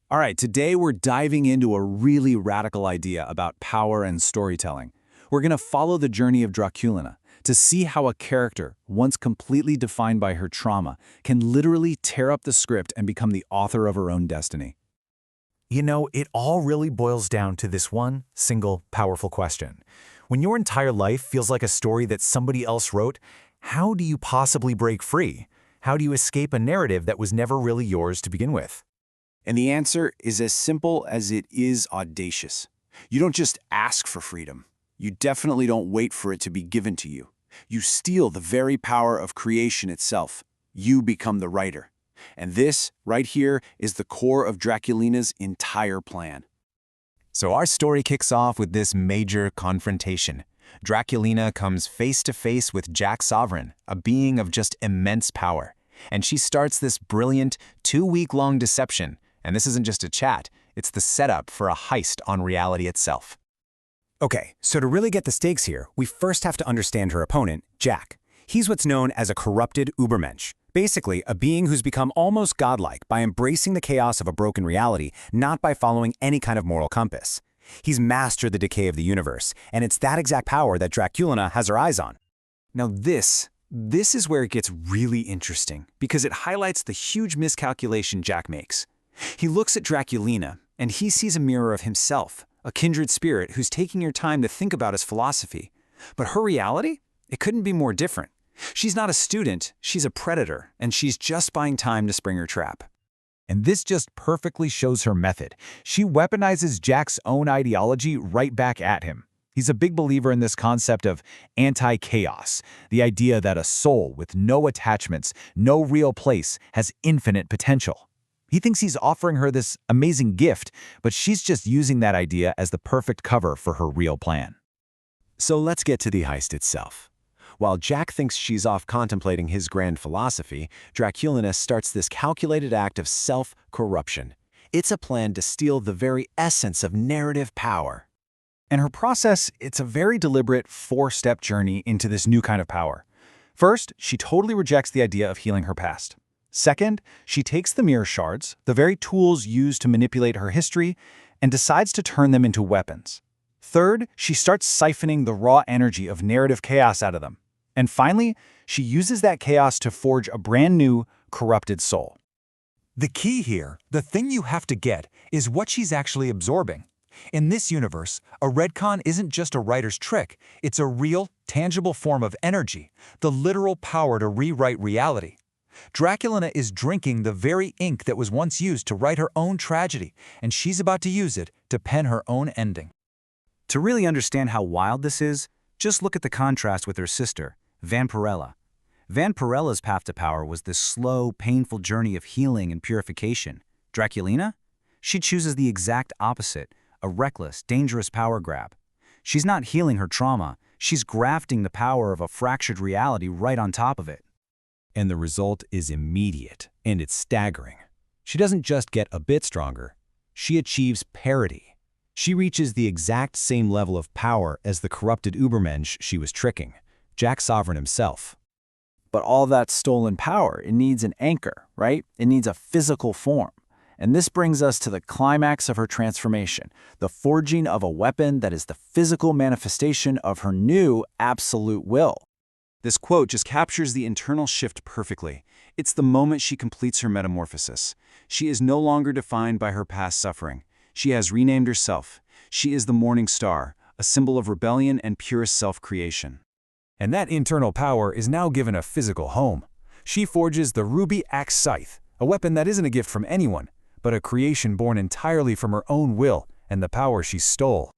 All right, today we're diving into a really radical idea about power and storytelling. We're going to follow the journey of Draculina to see how a character, once completely defined by her trauma, can literally tear up the script and become the author of her own destiny. It all really boils down to this one single powerful question. When your entire life feels like a story that somebody else wrote, how do you possibly break free? How do you escape a narrative that was never really yours to begin with? And the answer is as simple as it is audacious. You don't just ask for freedom. You definitely don't wait for it to be given to you. You steal the very power of creation itself. You become the writer. And this, right here, is the core of Draculina's entire plan. So our story kicks off with this major confrontation. Draculina comes face to face with Jack Sovereign, a being of just immense power. And she starts this brilliant, 2-week-long deception. And this isn't just a chat, it's the setup for a heist on reality itself. Okay, so to really get the stakes here, we first have to understand her opponent, Jack. He's what's known as a corrupted Ubermensch. Basically, a being who's become almost godlike by embracing the chaos of a broken reality, not by following any kind of moral compass. He's mastered the decay of the universe, and it's that exact power that Draculina has her eyes on. Now this is where it gets really interesting, because it highlights the huge miscalculation Jack makes. He looks at Draculina, and he sees a mirror of himself, a kindred spirit who's taking her time to think about his philosophy. But her reality? It couldn't be more different. She's not a student, she's a predator, and she's just buying time to spring her trap. And this just perfectly shows her method. She weaponizes Jack's own ideology right back at him. He's a big believer in this concept of anti-chaos, the idea that a soul with no attachments, no real place, has infinite potential. He thinks he's offering her this amazing gift, but she's just using that idea as the perfect cover for her real plan. So let's get to the heist itself. While Jack thinks she's off contemplating his grand philosophy, Draculina starts this calculated act of self-corruption. It's a plan to steal the very essence of narrative power. And her process, it's a very deliberate 4-step journey into this new kind of power. First, she totally rejects the idea of healing her past. Second, she takes the mirror shards, the very tools used to manipulate her history, and decides to turn them into weapons. Third, she starts siphoning the raw energy of narrative chaos out of them. And finally, she uses that chaos to forge a brand new, corrupted soul. The key here, the thing you have to get, is what she's actually absorbing. In this universe, a retcon isn't just a writer's trick, it's a real, tangible form of energy, the literal power to rewrite reality. Draculina is drinking the very ink that was once used to write her own tragedy, and she's about to use it to pen her own ending. To really understand how wild this is, just look at the contrast with her sister, Vampirella. Vampirella's path to power was this slow, painful journey of healing and purification. Draculina? She chooses the exact opposite, a reckless, dangerous power grab. She's not healing her trauma, she's grafting the power of a fractured reality right on top of it. And the result is immediate, and it's staggering. She doesn't just get a bit stronger, she achieves parity. She reaches the exact same level of power as the corrupted Ubermensch she was tricking, Jack Sovereign himself. But all that stolen power, it needs an anchor, right? It needs a physical form. And this brings us to the climax of her transformation, the forging of a weapon that is the physical manifestation of her new absolute will. This quote just captures the internal shift perfectly. It's the moment she completes her metamorphosis. She is no longer defined by her past suffering. She has renamed herself. She is the morning star, a symbol of rebellion and purest self-creation. And that internal power is now given a physical home. She forges the Ruby Axe Scythe, a weapon that isn't a gift from anyone, but a creation born entirely from her own will and the power she stole.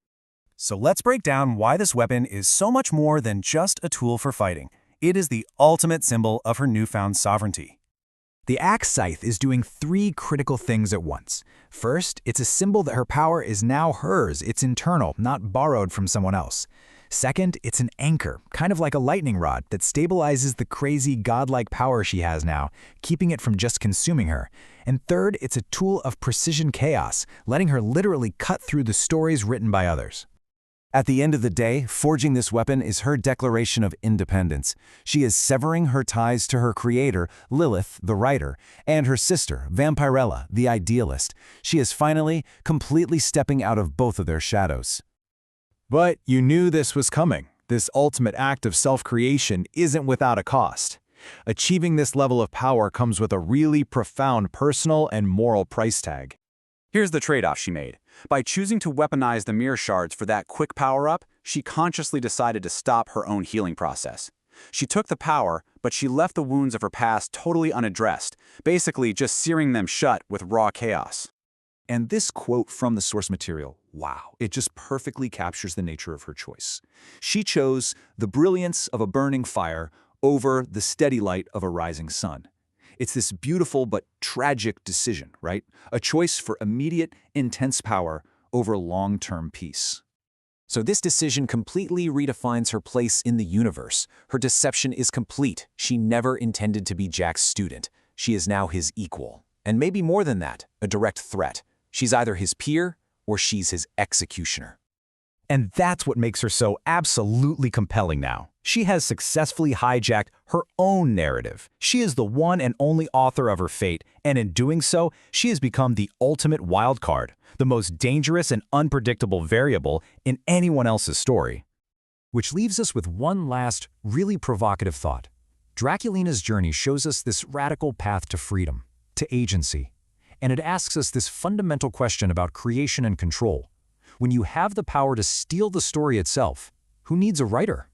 So let's break down why this weapon is so much more than just a tool for fighting. It is the ultimate symbol of her newfound sovereignty. The Axe Scythe is doing 3 critical things at once. First, it's a symbol that her power is now hers, it's internal, not borrowed from someone else. Second, it's an anchor, kind of like a lightning rod, that stabilizes the crazy godlike power she has now, keeping it from just consuming her. And third, it's a tool of precision chaos, letting her literally cut through the stories written by others. At the end of the day, forging this weapon is her declaration of independence. She is severing her ties to her creator, Lilith, the writer, and her sister, Vampirella, the idealist. She is finally, completely stepping out of both of their shadows. But you knew this was coming. This ultimate act of self-creation isn't without a cost. Achieving this level of power comes with a really profound personal and moral price tag. Here's the trade-off she made. By choosing to weaponize the mirror shards for that quick power-up, she consciously decided to stop her own healing process. She took the power, but she left the wounds of her past totally unaddressed, basically just searing them shut with raw chaos. And this quote from the source material, wow, it just perfectly captures the nature of her choice. She chose the brilliance of a burning fire over the steady light of a rising sun. It's this beautiful but tragic decision, right? A choice for immediate, intense power over long-term peace. So this decision completely redefines her place in the universe. Her deception is complete. She never intended to be Jack's student. She is now his equal. And maybe more than that, a direct threat. She's either his peer or she's his executioner. And that's what makes her so absolutely compelling now. She has successfully hijacked her own narrative. She is the one and only author of her fate, and in doing so, she has become the ultimate wild card, the most dangerous and unpredictable variable in anyone else's story. Which leaves us with one last, really provocative thought. Draculina's journey shows us this radical path to freedom, to agency. And it asks us this fundamental question about creation and control. When you have the power to steal the story itself, who needs a writer?